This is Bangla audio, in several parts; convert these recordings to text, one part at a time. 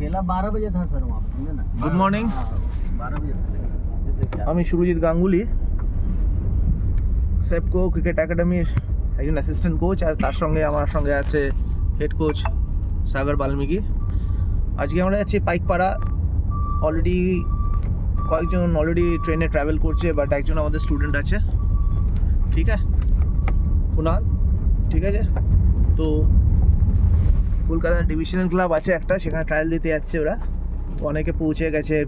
खेला 12 बजे था सर वहाँ पे, समझे ना। गुड मॉर्निंग, 12 बजे আমি সুরজিৎ গাঙ্গুলি, সেপকো ক্রিকেট একাডেমির একজন অ্যাসিস্ট্যান্ট কোচ, আর তার সঙ্গে আমার সঙ্গে আছে হেড কোচ সাগর বাল্মীকি। আজকে আমরা যাচ্ছি পাইকপাড়া। অলরেডি কয়েকজন ট্রেনে ট্রাভেল করছে, বাট একজন আমাদের স্টুডেন্ট আছে, ঠিক আছে, কুনাল, ঠিক আছে। তো কলকাতার ডিভিশনাল ক্লাব আছে একটা, সেখানে ট্রায়াল দিতে যাচ্ছে ওরা। তো অনেকে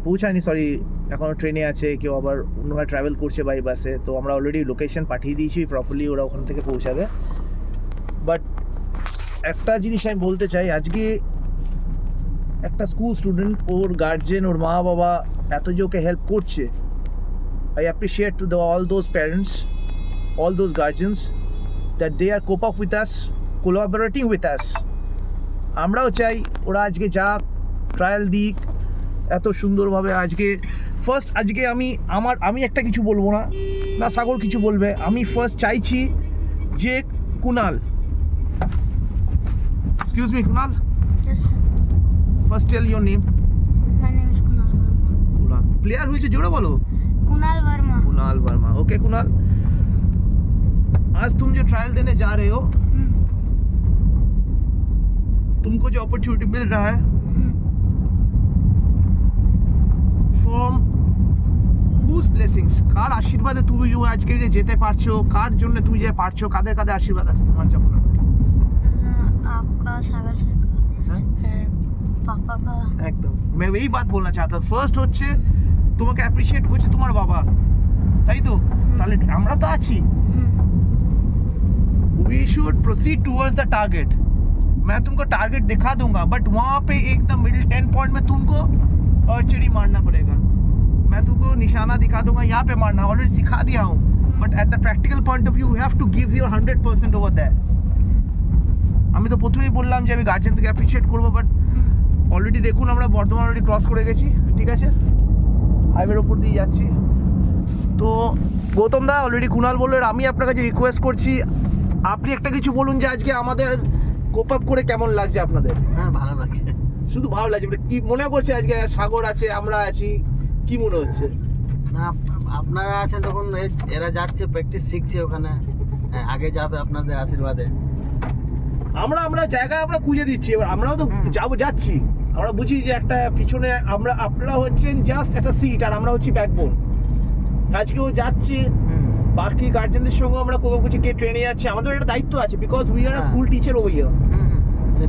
পৌঁছায়নি, সরি, এখনও ট্রেনে আছে, কেউ আবার অন্যভাবে ট্রাভেল করছে বাই বাসে। তো আমরা অলরেডি লোকেশন পাঠিয়ে দিয়েছি প্রপারলি, ওরা ওখান থেকে পৌঁছাবে। বাট একটা জিনিস আমি বলতে চাই, আজকে একটা স্কুল স্টুডেন্ট, ওর গার্জেন, ওর মা বাবা এত যে ওকে হেল্প করছে, I appreciate to all those parents, all those guardians, that they are cope up with us, collaborating with us. আমরাও চাই ওরা আজকে যাক, ট্রায়াল দিক এত সুন্দরভাবে। আজকে আমি একটা কিছু বলবো না, সাগর কিছু বলবে। আমি ফার্স্ট চাইছি যে Kunal, excuse me Kunal, Yes, sir. First tell your name. My name is Kunal Verma. Kunal player হয়েছে, জোরে বলো। Kunal Verma. Kunal Verma, okay Kunal, आज तुम जो ट्रायल देने जा रहे हो, तुमको जो अपॉर्चुनिटी मिल रहा है फ्रॉम whose blessings, কার আশীর্বাদে তুমি যে আজকে যে যেতে পারছো, কার জন্য তুমি যে পারছো, কাদের কাদের আশীর্বাদ আছে তোমার যখন? आपका सागर सर का, फिर पापा का। একদম, मैं वही बात बोलना चाहता हूँ। ফার্স্ট হচ্ছে তোমাকে অ্যাপ্রিশিয়েট করছে তোমার বাবা, তাই তো? তাহলে আমরা তো আছি। We should proceed towards the target. मैं तुमको टारगेट दिखा दूंगा, बट वहाँ पे एकदम मिडिल 10 पॉइंट में तुमको आर्चरी मारना पड़ेगा। मैं तुमको निशाना दिखा दूंगा, यहाँ पे मारना ऑलरेडी सिखा दिया हूँ, but at the practical point of view you have to give your 100% over that. আমি তো প্রথমেই বললাম যে আমি গার্জেন থেকে অ্যাপ্রিশিয়েট করবো, বাট অলরেডি দেখুন আমরা বর্ধমান অলরেডি ক্রস করে গেছি, ঠিক আছে, হাইওয়ের ওপর দিয়ে যাচ্ছি। তো গৌতম দা, অলরেডি কুণাল বললো, আমি আপনার কাছে রিকোয়েস্ট করছি, আপনি একটা কিছু বলুন যে আজকে আমাদের কোপ আপ করে কেমন লাগছে আপনাদের? হ্যাঁ, ভালো লাগছে। শুধু ভালো লাগছে, কি মনে করছে আজকে সাগর আছে, আমরা আছি, কি মনে হচ্ছে? না, আপনারা আছেন তখন এরা যাচ্ছে, প্র্যাকটিস শিখছে ওখানে, আগে যাবে আপনাদের আশীর্বাদে। আমরা জায়গা আমরা খুঁজে দিচ্ছি, এবার আমরাও তো যাচ্ছি। আমরা বুঝি যে একটা পিছনে আপনারা হচ্ছেন জাস্ট একটা সিট, আর আমরা হচ্ছি ব্যাকবোন। আজকেও যাচ্ছি, বাকি গার্জেনদের সঙ্গে আমরা কোথাও কিছু ট্রেনে যাচ্ছি, আমাদের একটা দায়িত্ব আছে, because we are school teacher over here,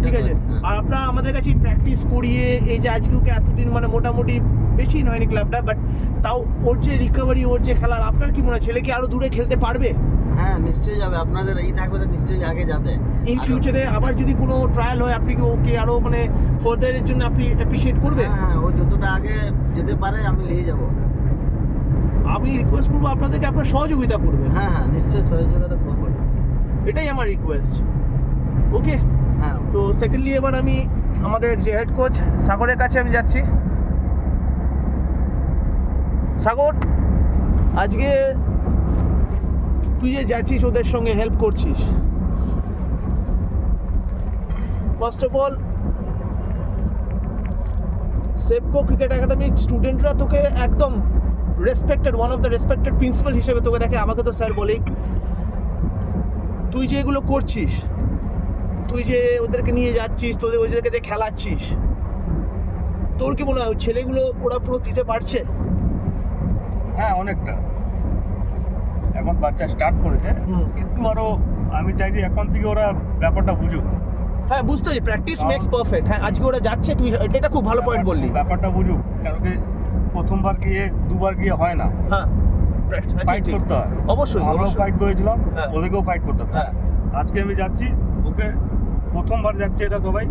ঠিক আছে। আর আপনারা আমাদের কাছে প্র্যাকটিস করিয়ে এই যে আজকে ওকে এতদিন, মানে মোটামুটি বেশি হয়নি ক্লাবটা, বাট তাও ওর যে রিকভারি, ওর যে খেলার, আপনার কি মনে হয় ছেলে কি আরো দূরে খেলতে পারবে? হ্যাঁ, নিশ্চয়ই যাবে, আপনাদের এই থাকবে তো নিশ্চয়ই আগে যাবে। ইন ফিউচারে আবার যদি কোনো ট্রায়াল হয়, আপনি কি ওকে আরো মানে ফার্দারের জন্য আপনি অ্যাপ্রিশিয়েট করবেন? হ্যাঁ, ও যতটা আগে যেতে পারে আমি নিয়ে যাব। আমি রিকোয়েস্ট করবো আপনাদেরকে, আপনার সহযোগিতা করবেন। হ্যাঁ হ্যাঁ, নিশ্চয়ই সহযোগিতা করবো, এটাই আমার রিকোয়েস্ট, ওকে। হ্যাঁ। তো সেকেন্ডলি এবার আমি আমাদের যে হেড কোচ সাগরের কাছে আমি যাচ্ছি। সাগর, আজকে তুই যে যাচ্ছিস, ওদের সঙ্গে হেল্প করছিস, ফার্স্ট অফ অল সেপকো ক্রিকেট একাডেমির স্টুডেন্টরা তোকে একদম respected, one of the respected principal হিসেবে তোকে দেখে, আমাকে তো স্যার বলেই। তুই যে এগুলো করছিস, তুই যে ওদেরকে নিয়ে যাচ্ছিস, ওদেরকে দিয়ে খেলাচ্ছিস, তোর কি মনে হয় ছেলেগুলো ওরা পুরো দিতে পারছে? হ্যাঁ, অনেকটা। এখন বাচ্চা স্টার্ট করেছে, একটু আরো আমি চাই যে এখন থেকে ওরা ব্যাপারটা বুঝুক। হ্যাঁ, বুঝতে পারছি, প্র্যাকটিস মেক্স পারফেক্ট। হ্যাঁ, আজকে ওরা যাচ্ছে, তুই এটা খুব ভালো পয়েন্ট বললি। ব্যাপারটা বুঝুক, কারণ কি প্রথমবার গিয়ে দুবার গিয়ে হয় না, হ্যাঁ, ফাইট করতে হয়। অবশ্যই আমরাও ফাইট করেছিলাম, হ্যাঁ। ওদেরকেও ফাইট করতে হবে। হ্যাঁ, আজকে আমি যাচ্ছি, ওকে প্রথমবার যাচ্ছে এটা সবাই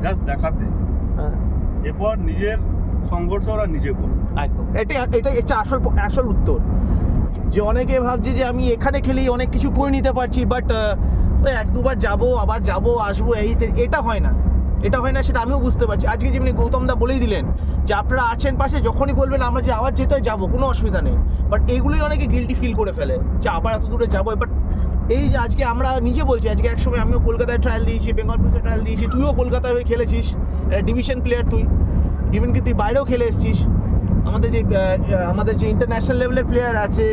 জাস্ট দেখাতে, হ্যাঁ, এরপর নিজের সংঘর্ষ ওরা নিজে করবে। একদম, এটাই একটা আসল উত্তর। যে অনেকে ভাবছে যে আমি এখানে খেলেই অনেক কিছু করে নিতে পারছি, বাট ওই এক দুবার যাবো, আবার যাবো আসবো, এটা হয় না, সেটা আমিও বুঝতে পারছি। আজকে যেমনি গৌতম দা বলেই দিলেন যে আপনারা আছেন পাশে, যখনই বলবেন আমরা যে আবার যেতে হয় যাবো, কোনো অসুবিধা নেই, বাট এগুলোই অনেকে গিল্টি ফিল করে ফেলে যে আবার এত দূরে যাবো। বাট এই যে আজকে আমরা নিজে বলছি, আজকে একসময় আমিও কলকাতায় ট্রায়াল দিয়েছি, বেঙ্গল পুলিশে ট্রায়াল দিয়েছি, তুইও কলকাতায় হয়ে খেলেছিস, ডিভিশন প্লেয়ার তুই। ইভেন কি তুই বাইরেও খেলে এসেছিস, আমাদের যে ইন্টারন্যাশনাল লেভেলের প্লেয়ার আছে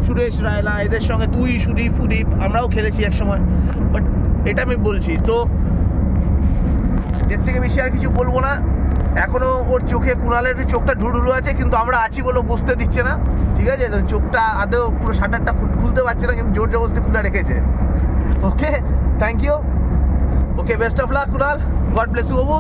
সুরেশ রায়লা, এদের সঙ্গে তুই সুদীপ ফুদীপ আমরাও খেলেছি এক সময়। বাট এটা আমি বলছি তো, এর থেকে বেশি আর কিছু বলবো না। এখনো ওর চোখে, কুণালের চোখটা ঢুলঢুলু আছে, কিন্তু আমরা আছি বলে বুঝতে দিচ্ছে না, ঠিক আছে? তো চোখটা আদৌ পুরো শাটারটা খুলতে পারছে না, কিন্তু জোর জবরদস্তি খুলে রেখেছে। Okay, thank you. Okay, best of luck Kunal, God bless you Babu.